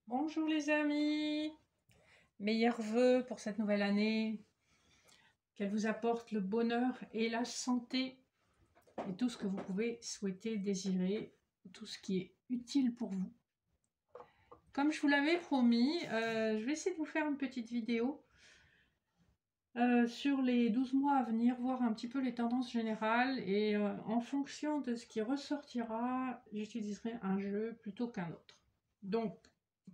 Bonjour les amis, meilleurs vœux pour cette nouvelle année, qu'elle vous apporte le bonheur et la santé et tout ce que vous pouvez souhaiter, désirer, tout ce qui est utile pour vous. Comme je vous l'avais promis, je vais essayer de vous faire une petite vidéo sur les 12 mois à venir, voir un petit peu les tendances générales et en fonction de ce qui ressortira, j'utiliserai un jeu plutôt qu'un autre. Donc,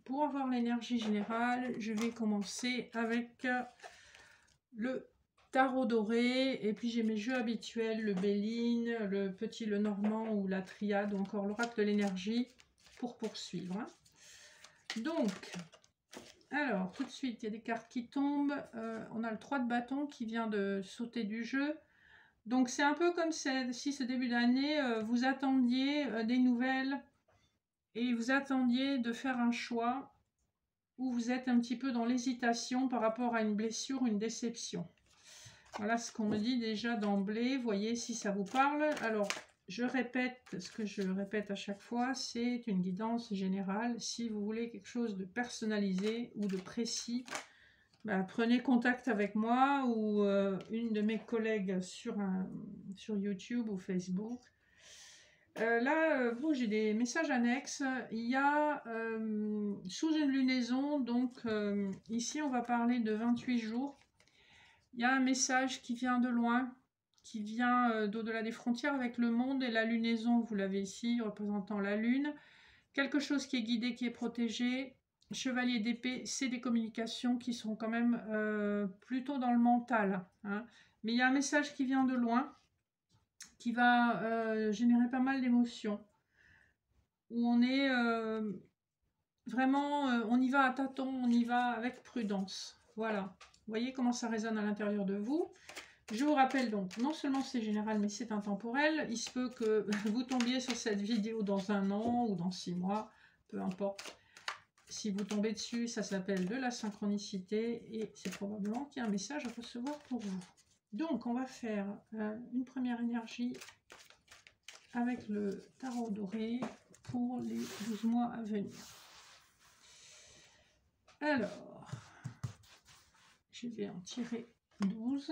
pour avoir l'énergie générale, je vais commencer avec le tarot doré, et puis j'ai mes jeux habituels, le Béline, le petit le normand ou la triade, ou encore l'oracle de l'énergie, pour poursuivre. Donc, alors, tout de suite, il y a des cartes qui tombent. On a le 3 de bâton qui vient de sauter du jeu. Donc, c'est un peu comme si ce début d'année, vous attendiez des nouvelles et vous attendiez de faire un choix où vous êtes un petit peu dans l'hésitation par rapport à une blessure, une déception. Voilà ce qu'on me dit déjà d'emblée. Voyez si ça vous parle. Alors, je répète ce que je répète à chaque fois, c'est une guidance générale. Si vous voulez quelque chose de personnalisé ou de précis, prenez contact avec moi ou une de mes collègues sur YouTube ou Facebook. Bon, j'ai des messages annexes. Il y a sous une lunaison, donc ici on va parler de 28 jours. Il y a un message qui vient de loin, qui vient d'au-delà des frontières avec le monde et la lunaison, vous l'avez ici, représentant la lune. Quelque chose qui est guidé, qui est protégé. Chevalier d'épée, c'est des communications qui sont quand même plutôt dans le mental. Hein. Mais il y a un message qui vient de loin, qui va générer pas mal d'émotions. Où on est vraiment, on y va à tâtons, on y va avec prudence. Voilà. Vous voyez comment ça résonne à l'intérieur de vous. Je vous rappelle donc, non seulement c'est général, mais c'est intemporel. Il se peut que vous tombiez sur cette vidéo dans 1 an ou dans 6 mois, peu importe. Si vous tombez dessus, ça s'appelle de la synchronicité et c'est probablement qu'il y a un message à recevoir pour vous. Donc, on va faire une première énergie avec le tarot doré pour les 12 mois à venir. Alors, je vais en tirer 12.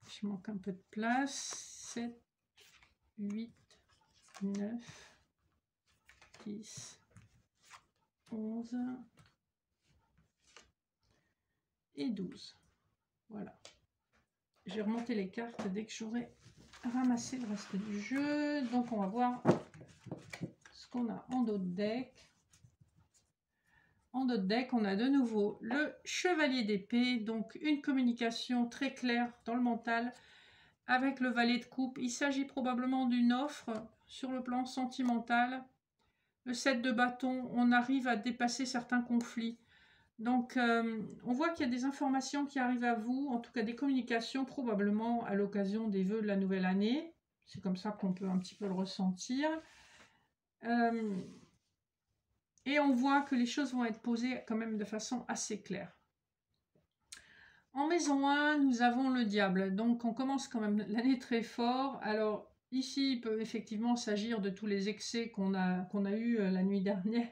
Je manque un peu de place. 7, 8, 9, 10, 11 et 12. Voilà. Je vais remonter les cartes dès que j'aurai ramassé le reste du jeu. Donc on va voir ce qu'on a en dos de deck. En dos de deck, on a de nouveau le chevalier d'épée, donc une communication très claire dans le mental avec le valet de coupe. Il s'agit probablement d'une offre sur le plan sentimental. Le 7 de bâton, on arrive à dépasser certains conflits. Donc, on voit qu'il y a des informations qui arrivent à vous, en tout cas des communications, probablement à l'occasion des vœux de la nouvelle année. C'est comme ça qu'on peut un petit peu le ressentir. Et on voit que les choses vont être posées quand même de façon assez claire. En maison 1, nous avons le diable. Donc, on commence quand même l'année très fort. Alors, ici, il peut effectivement s'agir de tous les excès qu'on a eu la nuit dernière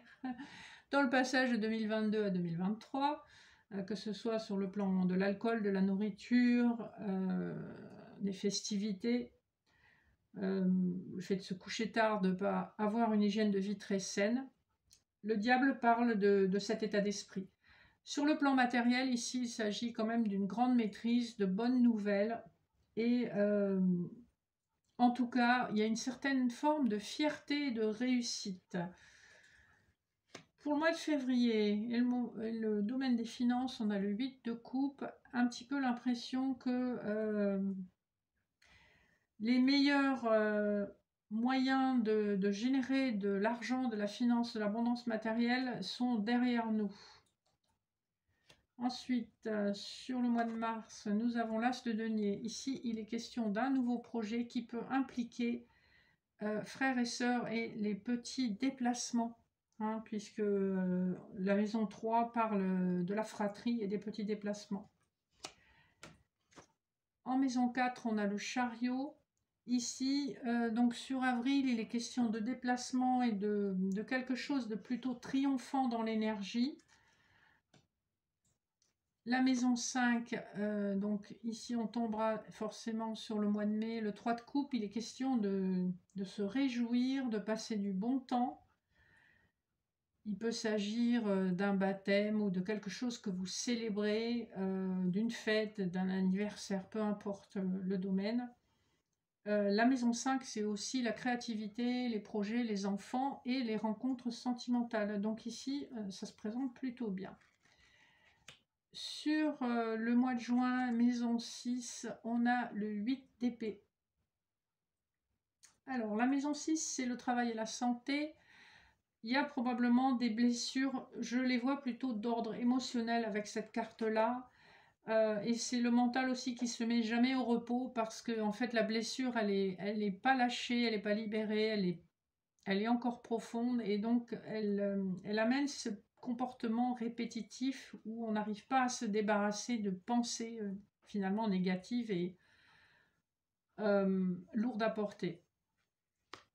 dans le passage de 2022 à 2023, que ce soit sur le plan de l'alcool, de la nourriture, des festivités, le fait de se coucher tard, de ne pas avoir une hygiène de vie très saine. Le diable parle de cet état d'esprit. Sur le plan matériel, ici, il s'agit quand même d'une grande maîtrise, de bonnes nouvelles. Et en tout cas, il y a une certaine forme de fierté et de réussite. Pour le mois de février, et le domaine des finances, on a le 8 de coupe. Un petit peu l'impression que les meilleurs moyens de générer de l'argent, de la finance, de l'abondance matérielle sont derrière nous. Ensuite, sur le mois de mars, nous avons l'As de denier. Ici, il est question d'un nouveau projet qui peut impliquer frères et sœurs et les petits déplacements, hein, puisque la maison 3 parle de la fratrie et des petits déplacements. En maison 4, on a le chariot. Ici, donc sur avril, il est question de déplacement et de quelque chose de plutôt triomphant dans l'énergie. La maison 5, donc ici on tombera forcément sur le mois de mai. Le 3 de coupe, il est question de se réjouir, de passer du bon temps. Il peut s'agir d'un baptême ou de quelque chose que vous célébrez, d'une fête, d'un anniversaire, peu importe le domaine. La maison 5, c'est aussi la créativité, les projets, les enfants et les rencontres sentimentales. Donc ici, ça se présente plutôt bien. Sur le mois de juin, maison 6, on a le 8 d'épée. Alors, la maison 6, c'est le travail et la santé. Il y a probablement des blessures, je les vois plutôt d'ordre émotionnel avec cette carte-là. Et c'est le mental aussi qui se met jamais au repos parce que en fait, la blessure, elle est pas lâchée, elle n'est pas libérée, elle est encore profonde et donc elle amène ce comportement répétitif où on n'arrive pas à se débarrasser de pensées finalement négatives et lourdes à porter.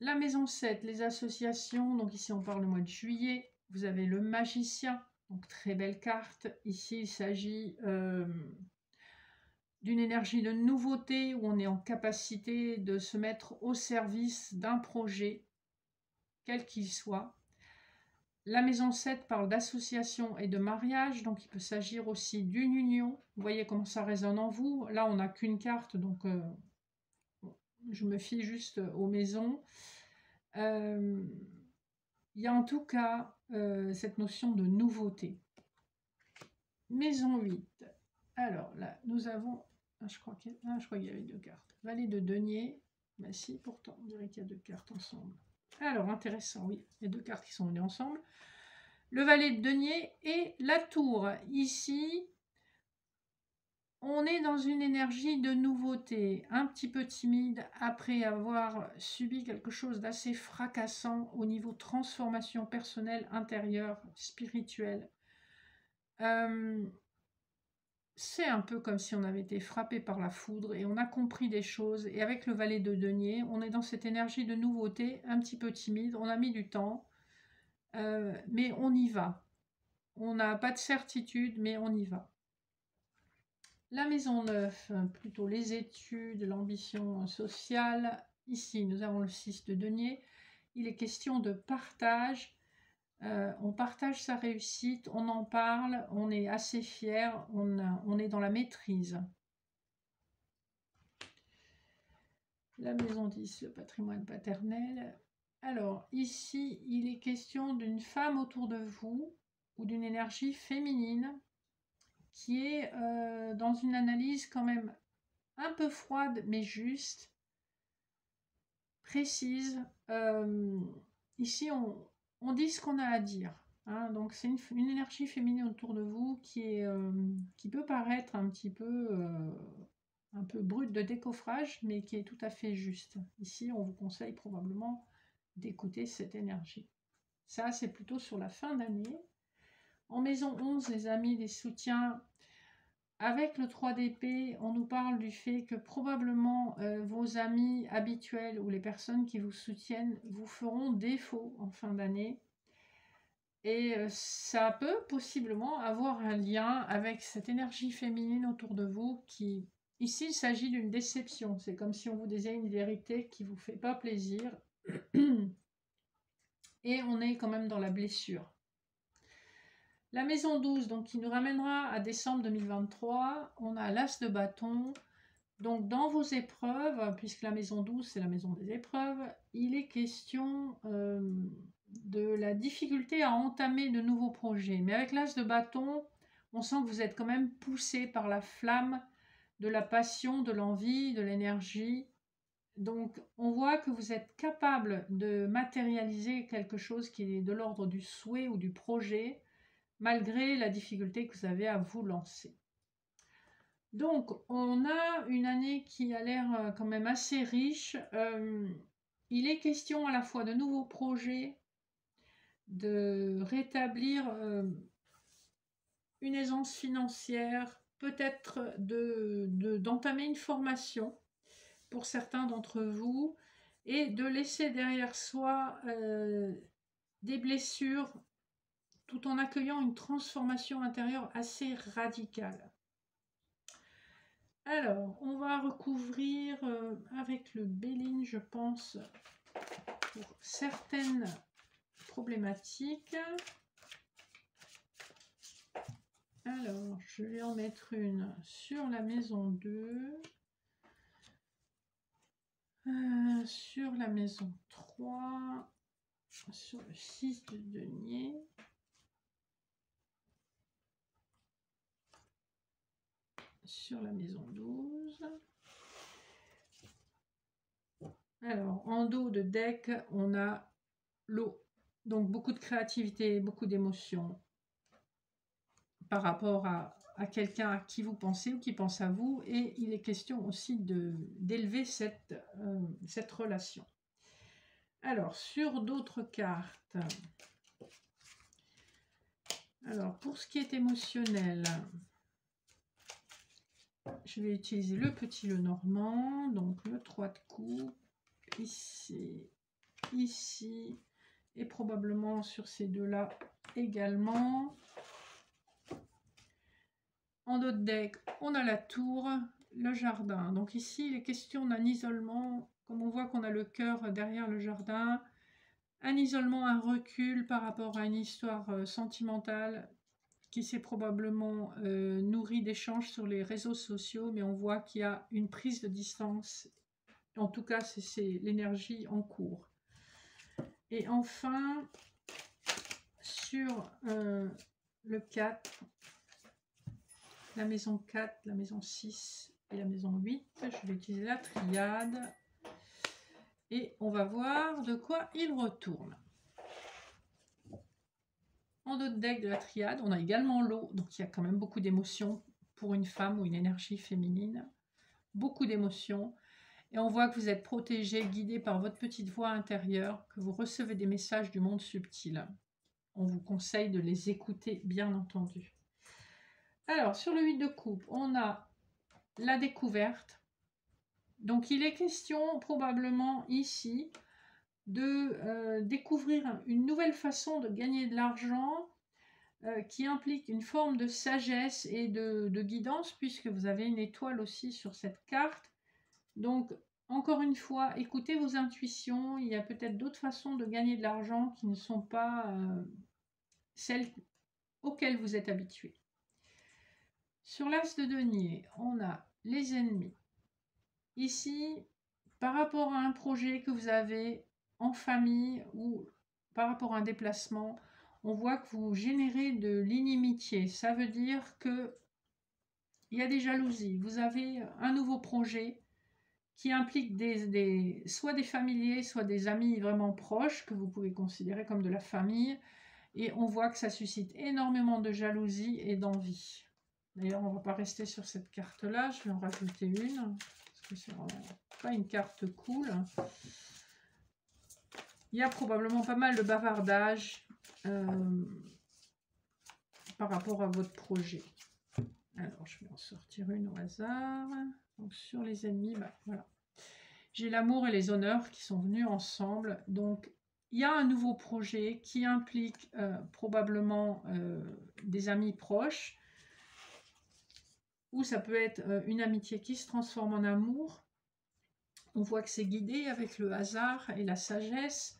La maison 7, les associations, donc ici on parle le mois de juillet, vous avez le magicien, donc très belle carte. Ici il s'agit d'une énergie de nouveauté où on est en capacité de se mettre au service d'un projet, quel qu'il soit. La maison 7 parle d'association et de mariage, donc il peut s'agir aussi d'une union. Vous voyez comment ça résonne en vous. Là, on n'a qu'une carte, donc je me fie juste aux maisons. Il y a en tout cas cette notion de nouveauté. Maison 8. Alors là, nous avons... je crois qu'il y avait 2 cartes. Valet de denier. Ben si, pourtant, on dirait qu'il y a 2 cartes ensemble. Alors, intéressant, oui. Il y a 2 cartes qui sont venues ensemble. Le valet de denier et la tour. Ici, on est dans une énergie de nouveauté, un petit peu timide après avoir subi quelque chose d'assez fracassant au niveau transformation personnelle, intérieure, spirituelle. C'est un peu comme si on avait été frappé par la foudre et on a compris des choses. Et avec le valet de denier, on est dans cette énergie de nouveauté, un petit peu timide. On a mis du temps, mais on y va. On n'a pas de certitude, mais on y va. La maison 9, plutôt les études, l'ambition sociale. Ici, nous avons le 6 de denier. Il est question de partage. On partage sa réussite, on en parle, on est assez fier, on est dans la maîtrise. La maison 10, le patrimoine paternel. Alors, ici, il est question d'une femme autour de vous ou d'une énergie féminine qui est dans une analyse quand même un peu froide, mais juste, précise. Ici, on dit ce qu'on a à dire. Hein, donc, c'est une énergie féminine autour de vous qui peut paraître un peu brute de décoffrage, mais qui est tout à fait juste. Ici, on vous conseille probablement d'écouter cette énergie. Ça, c'est plutôt sur la fin d'année. En maison 11, les amis, les soutiens. Avec le 3 d'épée, on nous parle du fait que probablement vos amis habituels ou les personnes qui vous soutiennent vous feront défaut en fin d'année. Et ça peut possiblement avoir un lien avec cette énergie féminine autour de vous qui... Ici, il s'agit d'une déception. C'est comme si on vous disait une vérité qui ne vous fait pas plaisir. Et on est quand même dans la blessure. La maison 12, donc, qui nous ramènera à décembre 2023, on a l'as de bâton. Donc, dans vos épreuves, puisque la maison 12, c'est la maison des épreuves, il est question de la difficulté à entamer de nouveaux projets. Mais avec l'as de bâton, on sent que vous êtes quand même poussé par la flamme de la passion, de l'envie, de l'énergie. Donc, on voit que vous êtes capable de matérialiser quelque chose qui est de l'ordre du souhait ou du projet, malgré la difficulté que vous avez à vous lancer. Donc, on a une année qui a l'air quand même assez riche. Il est question à la fois de nouveaux projets, de rétablir une aisance financière, peut-être d'entamer une formation pour certains d'entre vous et de laisser derrière soi des blessures tout en accueillant une transformation intérieure assez radicale. Alors, on va recouvrir avec le Béline, je pense, pour certaines problématiques. Alors, je vais en mettre une sur la maison 2, sur la maison 3, sur le 6 de denier. Sur la maison 12. Alors, en dos de deck, on a l'eau. Donc, beaucoup de créativité, beaucoup d'émotions par rapport à quelqu'un à qui vous pensez ou qui pense à vous. Et il est question aussi d'élever cette relation. Alors, sur d'autres cartes, alors pour ce qui est émotionnel, je vais utiliser le petit Lenormand, donc le 3 de coupe, ici, ici, et probablement sur ces deux-là également. En dos de deck, on a la tour, le jardin. Donc ici, il est question d'un isolement, comme on voit qu'on a le cœur derrière le jardin, un isolement, un recul par rapport à une histoire sentimentale qui s'est probablement nourrie d'échanges sur les réseaux sociaux, mais on voit qu'il y a une prise de distance. En tout cas, c'est l'énergie en cours. Et enfin, sur le 4, la maison 4, la maison 6 et la maison 8, je vais utiliser la triade. Et on va voir de quoi il retourne. En dos de deck de la triade, on a également l'eau, donc il y a quand même beaucoup d'émotions pour une femme ou une énergie féminine. Beaucoup d'émotions. Et on voit que vous êtes protégé, guidé par votre petite voix intérieure, que vous recevez des messages du monde subtil. On vous conseille de les écouter, bien entendu. Alors, sur le 8 de coupe, on a la découverte. Donc, il est question probablement ici de découvrir une nouvelle façon de gagner de l'argent qui implique une forme de sagesse et de guidance, puisque vous avez une étoile aussi sur cette carte. Donc, encore une fois, écoutez vos intuitions. Il y a peut-être d'autres façons de gagner de l'argent qui ne sont pas celles auxquelles vous êtes habitué. Sur l'as de denier, on a les ennemis. Ici, par rapport à un projet que vous avez en famille ou par rapport à un déplacement, on voit que vous générez de l'inimitié. Ça veut dire que il y a des jalousies. Vous avez un nouveau projet qui implique soit des familiers, soit des amis vraiment proches que vous pouvez considérer comme de la famille. Et on voit que ça suscite énormément de jalousie et d'envie. D'ailleurs, on ne va pas rester sur cette carte-là. Je vais en rajouter une. Parce que c'est vraiment pas une carte cool. Il y a probablement pas mal de bavardage par rapport à votre projet. Alors, je vais en sortir une au hasard. Donc, sur les ennemis, voilà. J'ai l'amour et les honneurs qui sont venus ensemble. Donc, il y a un nouveau projet qui implique probablement des amis proches. Ou ça peut être une amitié qui se transforme en amour. On voit que c'est guidé avec le hasard et la sagesse.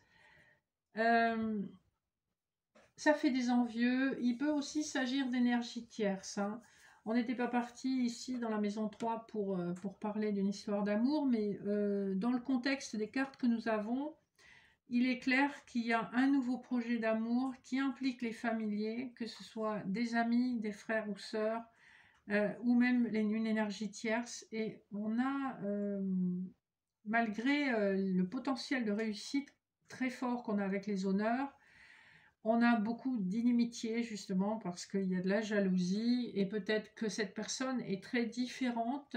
Ça fait des envieux. Il peut aussi s'agir d'énergie tierce. Hein. On n'était pas parti ici dans la maison 3 pour parler d'une histoire d'amour, mais dans le contexte des cartes que nous avons, il est clair qu'il y a un nouveau projet d'amour qui implique les familiers, que ce soit des amis, des frères ou sœurs, ou même une énergie tierce. Et on a, malgré le potentiel de réussite très fort qu'on a avec les honneurs, on a beaucoup d'inimitié justement parce qu'il y a de la jalousie et peut-être que cette personne est très différente,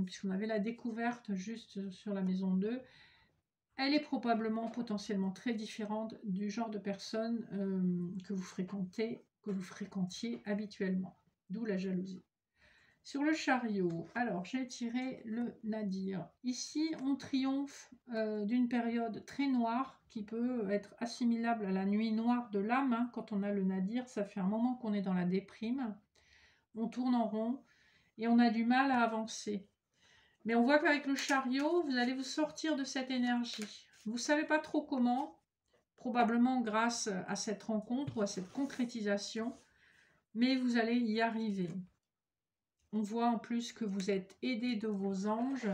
puisqu'on avait la découverte juste sur la maison 2. Elle est probablement potentiellement très différente du genre de personne que vous fréquentiez habituellement, d'où la jalousie. Sur le chariot, alors j'ai tiré le nadir. Ici, on triomphe d'une période très noire qui peut être assimilable à la nuit noire de l'âme. Hein. Quand on a le nadir, ça fait un moment qu'on est dans la déprime. On tourne en rond et on a du mal à avancer. Mais on voit qu'avec le chariot, vous allez vous sortir de cette énergie. Vous ne savez pas trop comment, probablement grâce à cette rencontre ou à cette concrétisation, mais vous allez y arriver. On voit en plus que vous êtes aidé de vos anges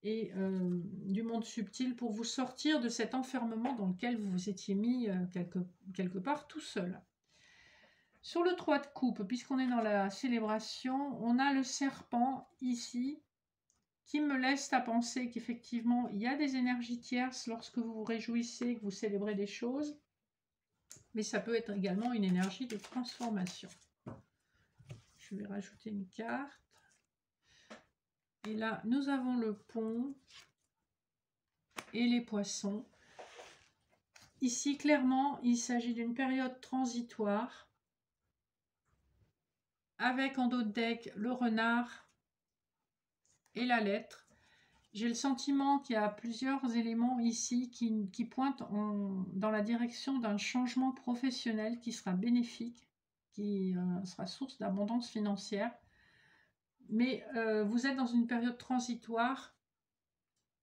et du monde subtil pour vous sortir de cet enfermement dans lequel vous vous étiez mis quelque part tout seul. Sur le 3 de coupe, puisqu'on est dans la célébration, on a le serpent ici qui me laisse à penser qu'effectivement, il y a des énergies tierces lorsque vous vous réjouissez, que vous célébrez des choses, mais ça peut être également une énergie de transformation. Je vais rajouter une carte. Et là, nous avons le pont et les poissons. Ici, clairement, il s'agit d'une période transitoire avec en dos de deck le renard et la lettre. J'ai le sentiment qu'il y a plusieurs éléments ici qui pointent dans la direction d'un changement professionnel qui sera bénéfique, qui sera source d'abondance financière. Mais vous êtes dans une période transitoire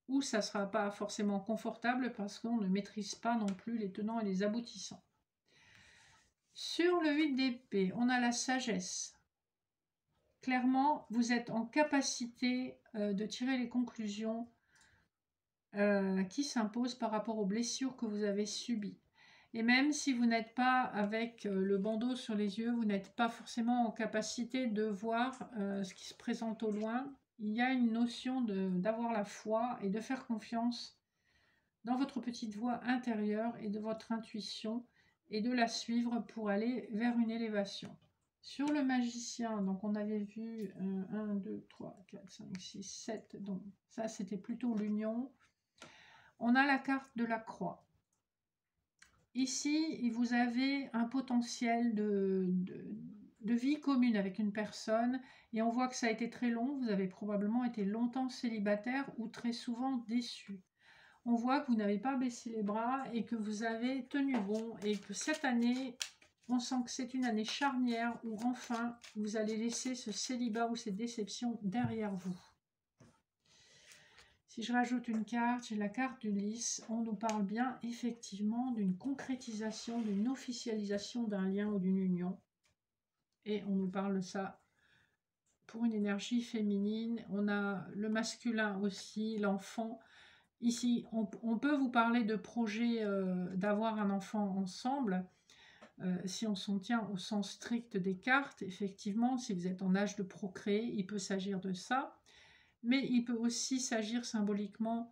où ça ne sera pas forcément confortable parce qu'on ne maîtrise pas non plus les tenants et les aboutissants. Sur le 8 d'épée, on a la sagesse. Clairement, vous êtes en capacité de tirer les conclusions qui s'imposent par rapport aux blessures que vous avez subies. Et même si vous n'êtes pas avec le bandeau sur les yeux, vous n'êtes pas forcément en capacité de voir ce qui se présente au loin, il y a une notion d'avoir la foi et de faire confiance dans votre petite voix intérieure et de votre intuition et de la suivre pour aller vers une élévation. Sur le magicien, donc on avait vu 1, 2, 3, 4, 5, 6, 7, donc ça c'était plutôt l'union. On a la carte de la croix. Ici, vous avez un potentiel de vie commune avec une personne et on voit que ça a été très long. Vous avez probablement été longtemps célibataire ou très souvent déçu. On voit que vous n'avez pas baissé les bras et que vous avez tenu bon et que cette année, on sent que c'est une année charnière où enfin vous allez laisser ce célibat ou cette déception derrière vous. Si je rajoute une carte, j'ai la carte du lys, on nous parle bien effectivement d'une concrétisation, d'une officialisation d'un lien ou d'une union. Et on nous parle de ça pour une énergie féminine. On a le masculin aussi, l'enfant. Ici, on peut vous parler de projet d'avoir un enfant ensemble. Si on s'en tient au sens strict des cartes, effectivement, si vous êtes en âge de procréer, il peut s'agir de ça. Mais il peut aussi s'agir symboliquement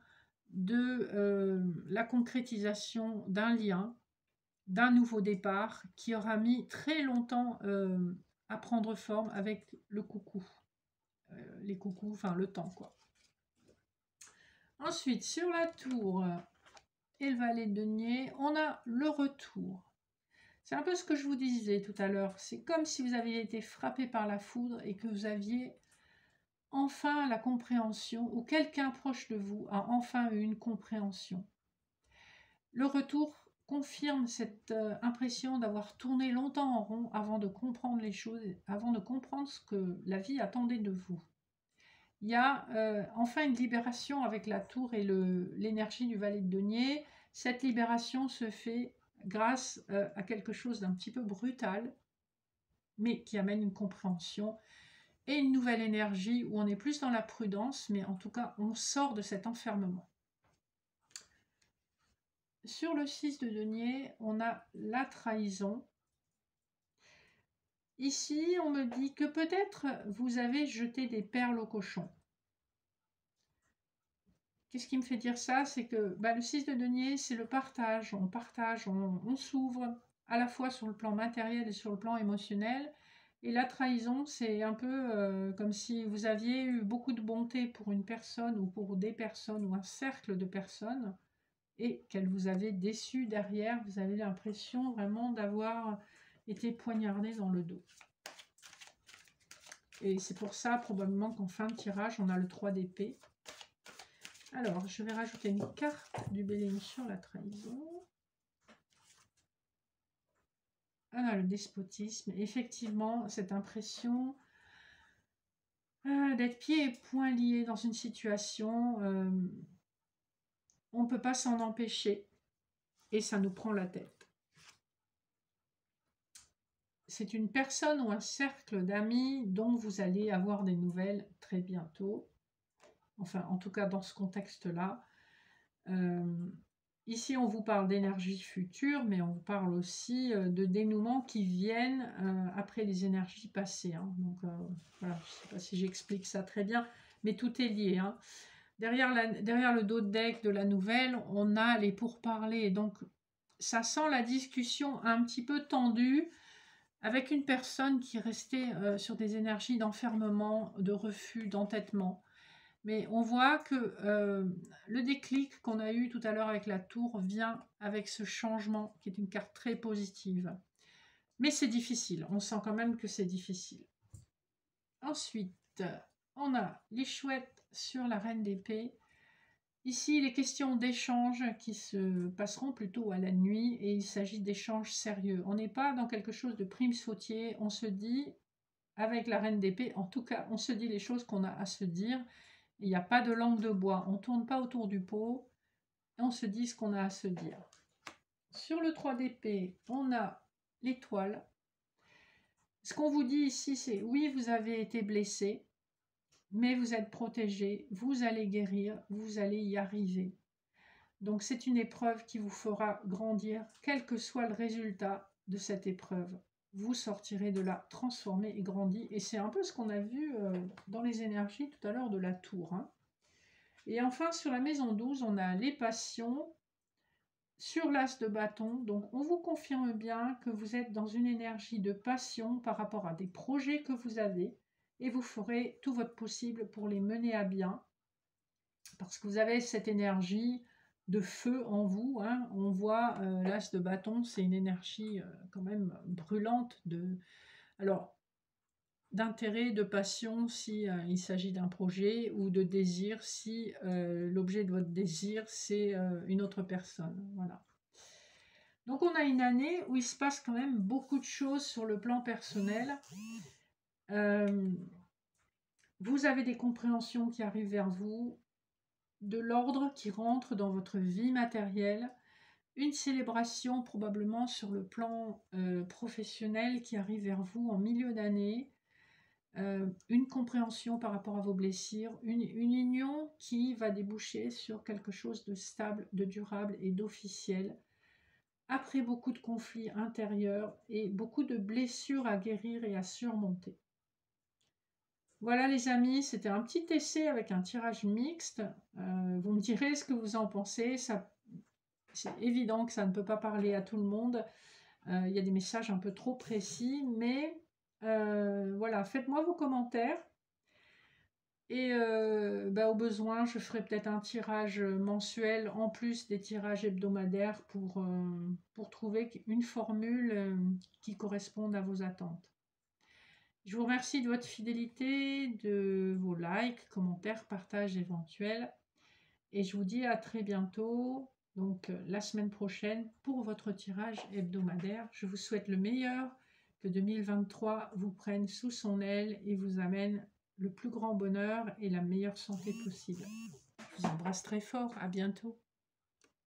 de la concrétisation d'un lien, d'un nouveau départ qui aura mis très longtemps à prendre forme avec le coucou. Les coucous, enfin le temps quoi. Ensuite, sur la tour et le valet de denier, on a le retour. C'est un peu ce que je vous disais tout à l'heure. C'est comme si vous aviez été frappé par la foudre et que vous aviez enfin la compréhension, ou quelqu'un proche de vous a enfin eu une compréhension. Le retour confirme cette impression d'avoir tourné longtemps en rond avant de comprendre les choses, avant de comprendre ce que la vie attendait de vous. Il y a enfin une libération avec la tour et l'énergie du valet de denier. Cette libération se fait grâce à quelque chose d'un petit peu brutal, mais qui amène une compréhension et une nouvelle énergie où on est plus dans la prudence, mais en tout cas, on sort de cet enfermement. Sur le 6 de denier, on a la trahison. Ici, on me dit que peut-être vous avez jeté des perles au cochon. Qu'est-ce qui me fait dire ça? C'est que le 6 de denier, c'est le partage. On partage, on s'ouvre à la fois sur le plan matériel et sur le plan émotionnel. Et la trahison, c'est un peu comme si vous aviez eu beaucoup de bonté pour une personne ou pour des personnes ou un cercle de personnes et qu'elle vous avait déçu derrière. Vous avez l'impression vraiment d'avoir été poignardé dans le dos. Et c'est pour ça, probablement, qu'en fin de tirage, on a le 3 d'épée. Alors, je vais rajouter une carte du Bélier sur la trahison. On a le despotisme. Effectivement, cette impression d'être pieds et poings liés dans une situation, on ne peut pas s'en empêcher et ça nous prend la tête. C'est une personne ou un cercle d'amis dont vous allez avoir des nouvelles très bientôt. Enfin, en tout cas, dans ce contexte-là. Ici, on vous parle d'énergie future, mais on vous parle aussi de dénouements qui viennent après les énergies passées. Hein. Donc, voilà, je ne sais pas si j'explique ça très bien, mais tout est lié. Hein. Derrière le dos de deck de la nouvelle, on a les pourparlers. Donc, ça sent la discussion un petit peu tendue avec une personne qui restait sur des énergies d'enfermement, de refus, d'entêtement. Mais on voit que le déclic qu'on a eu tout à l'heure avec la tour vient avec ce changement qui est une carte très positive. Mais c'est difficile, on sent quand même que c'est difficile. Ensuite, on a les chouettes sur la reine d'épée. Ici, les questions d'échanges qui se passeront plutôt à la nuit et il s'agit d'échanges sérieux. On n'est pas dans quelque chose de prime sautier, on se dit, avec la reine d'épée, en tout cas, on se dit les choses qu'on a à se dire. Il n'y a pas de langue de bois, on ne tourne pas autour du pot, on se dit ce qu'on a à se dire. Sur le 3 d'épée, on a l'étoile. Ce qu'on vous dit ici, c'est oui, vous avez été blessé, mais vous êtes protégé, vous allez guérir, vous allez y arriver. Donc c'est une épreuve qui vous fera grandir, quel que soit le résultat de cette épreuve. Vous sortirez de là transformé et grandi. Et c'est un peu ce qu'on a vu dans les énergies tout à l'heure de la tour. Hein. Et enfin, sur la maison 12, on a les passions sur l'as de bâton. Donc, on vous confirme bien que vous êtes dans une énergie de passion par rapport à des projets que vous avez et vous ferez tout votre possible pour les mener à bien parce que vous avez cette énergie de feu en vous. Hein. On voit l'as de bâton, c'est une énergie quand même brûlante. Alors, d'intérêt, de passion si il s'agit d'un projet ou de désir si l'objet de votre désir c'est une autre personne. Voilà. Donc on a une année où il se passe quand même beaucoup de choses sur le plan personnel. Vous avez des compréhensions qui arrivent vers vous, de l'ordre qui rentre dans votre vie matérielle, une célébration probablement sur le plan professionnel qui arrive vers vous en milieu d'année. Une compréhension par rapport à vos blessures, une union qui va déboucher sur quelque chose de stable, de durable et d'officiel, après beaucoup de conflits intérieurs et beaucoup de blessures à guérir et à surmonter. Voilà les amis, c'était un petit essai avec un tirage mixte. Vous me direz ce que vous en pensez. C'est évident que ça ne peut pas parler à tout le monde. Il y a des messages un peu trop précis, mais voilà, faites-moi vos commentaires. Et au besoin, je ferai peut-être un tirage mensuel en plus des tirages hebdomadaires pour trouver une formule qui corresponde à vos attentes. Je vous remercie de votre fidélité, de vos likes, commentaires, partages éventuels. Et je vous dis à très bientôt, donc la semaine prochaine, pour votre tirage hebdomadaire. Je vous souhaite le meilleur, que 2023 vous prenne sous son aile et vous amène le plus grand bonheur et la meilleure santé possible. Je vous embrasse très fort, à bientôt.